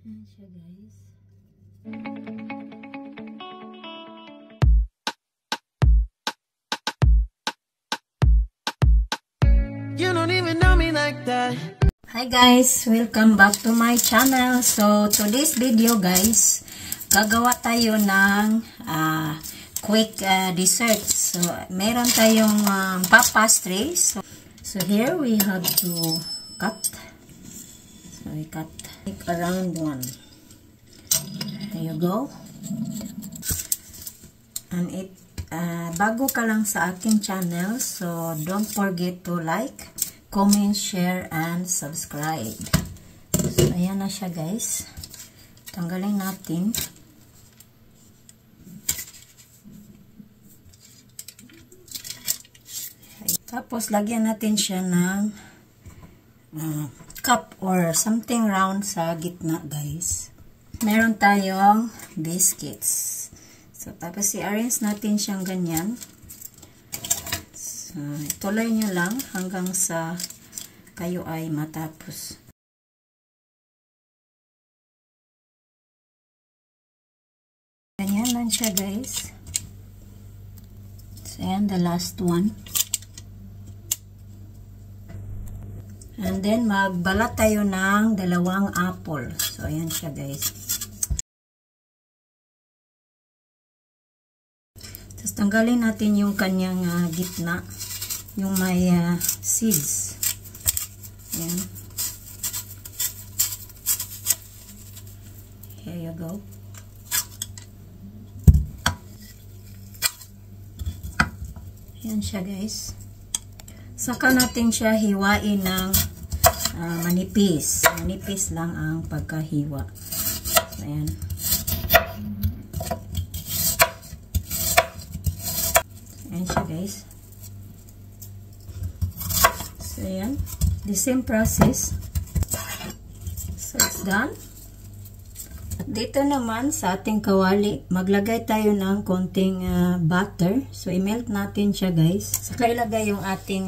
Ayan siya guys. You don't even know me like that. Hi guys, welcome back to my channel. So today's video guys, gagawa tayo ng quick dessert. So meron tayong pastry. So here we have to cut. So we cut like around one. There you go. And it bago ka lang sa aking channel, so don't forget to like, comment, share, and subscribe. So ayan na siya guys. Tanggalin natin. Tapos lagyan natin siya ng cup or something round sa gitna guys. Meron tayong biscuits. So tapos i-arrange natin siyang ganyan. So ituloy nyo lang hanggang sa kayo ay matapos. Ganyan lang siya guys. So ayan, the last one. And then, magbalat tayo ng dalawang apple. So, ayan siya guys. Tapos, tanggalin natin yung kanyang gitna. Yung may seeds. Ayan. Here you go. Ayan siya guys. Saka natin siya hiwain ng manipis. Manipis lang ang pagkahiwa. Ayan. Ayan siya guys. So ayan. The same process. So it's done. Dito naman sa ating kawali, maglagay tayo ng konting butter. So, i-melt natin siya guys. Saka ilagay yung ating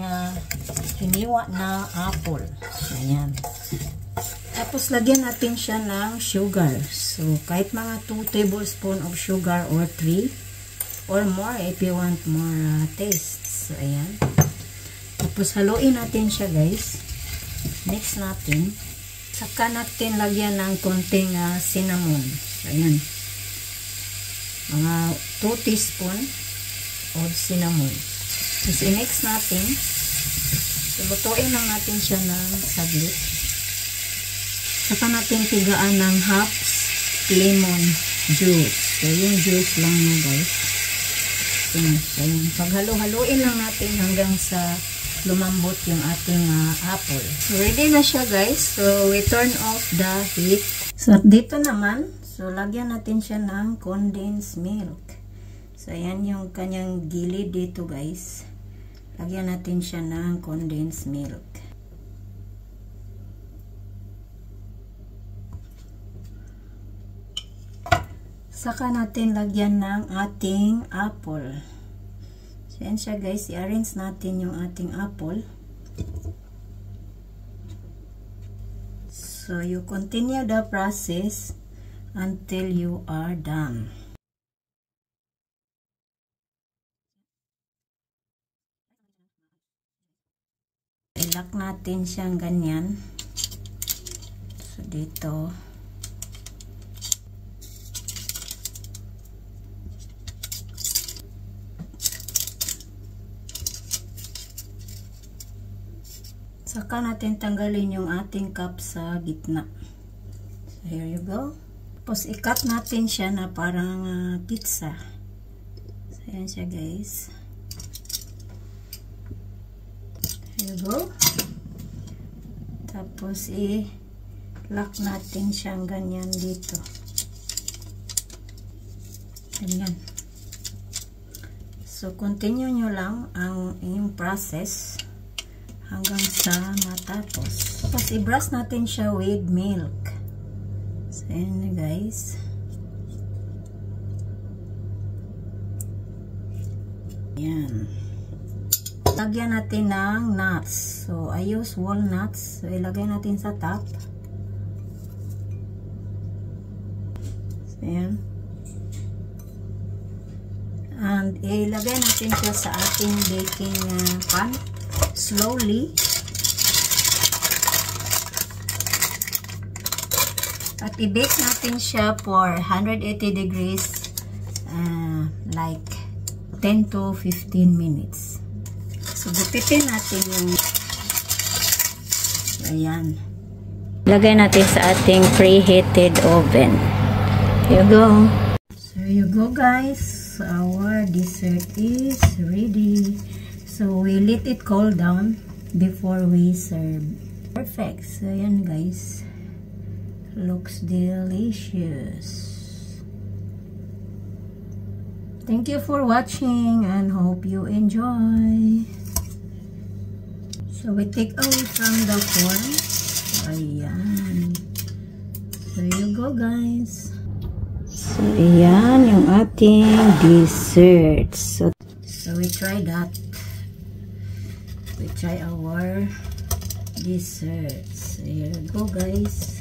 hiniwa na apple. So, ayan. Tapos, lagyan natin siya ng sugar. So, kahit mga 2 tablespoons of sugar or 3 or more if you want more taste. So, ayan. Tapos, haluin natin siya guys. Mix natin. Saka natin lagyan ng konting cinnamon. So, ayan. Mga 2 teaspoon of cinnamon. Tapos, i-mix natin. So, lutuin lang natin siya ng saglit. Saka natin tigaan ng half lemon juice. So, yung juice lang nyo guys. So, ayan. Paghalo-haloin lang natin hanggang sa lumambot yung ating apple. So, ready na siya guys. So, we turn off the heat. So, dito naman, so, lagyan natin siya ng condensed milk. So, ayan yung kanyang gilid dito guys. Lagyan natin siya ng condensed milk. Saka natin lagyan ng ating apple. So, yan siya guys. I-arrange natin yung ating apple. So, you continue the process until you are done. I-lock natin siyang ganyan. So, dito. Saka natin tanggalin yung ating cup sa gitna. So, here you go. Tapos, i-cut natin siya na parang pizza. So, ayan siya guys. Here you go. Tapos, i-lock natin siyang ganyan dito. Ganyan. So, continue nyo lang ang inyong process hanggang sa matapos. Tapos, i-brush natin siya with milk. So, ayan guys. Ayan. Lagyan natin ng nuts. So, I use walnuts. So, ilagay natin sa top. Ayan. And ilagay natin siya sa ating baking pan slowly. At i-bake natin siya for 180 degrees like 10 to 15 minutes. So, gupitin natin yung ayan. Lagay natin sa ating preheated oven. Here you go. So, here you go guys. Our dessert is ready. So, we let it cool down before we serve. Perfect. So, ayan guys. Looks delicious. Thank you for watching and hope you enjoy. So, we take away from the form. Ayan. So, here you go guys. So, ayan yung ating dessert. So we try that. We try our desserts. So, here you go guys.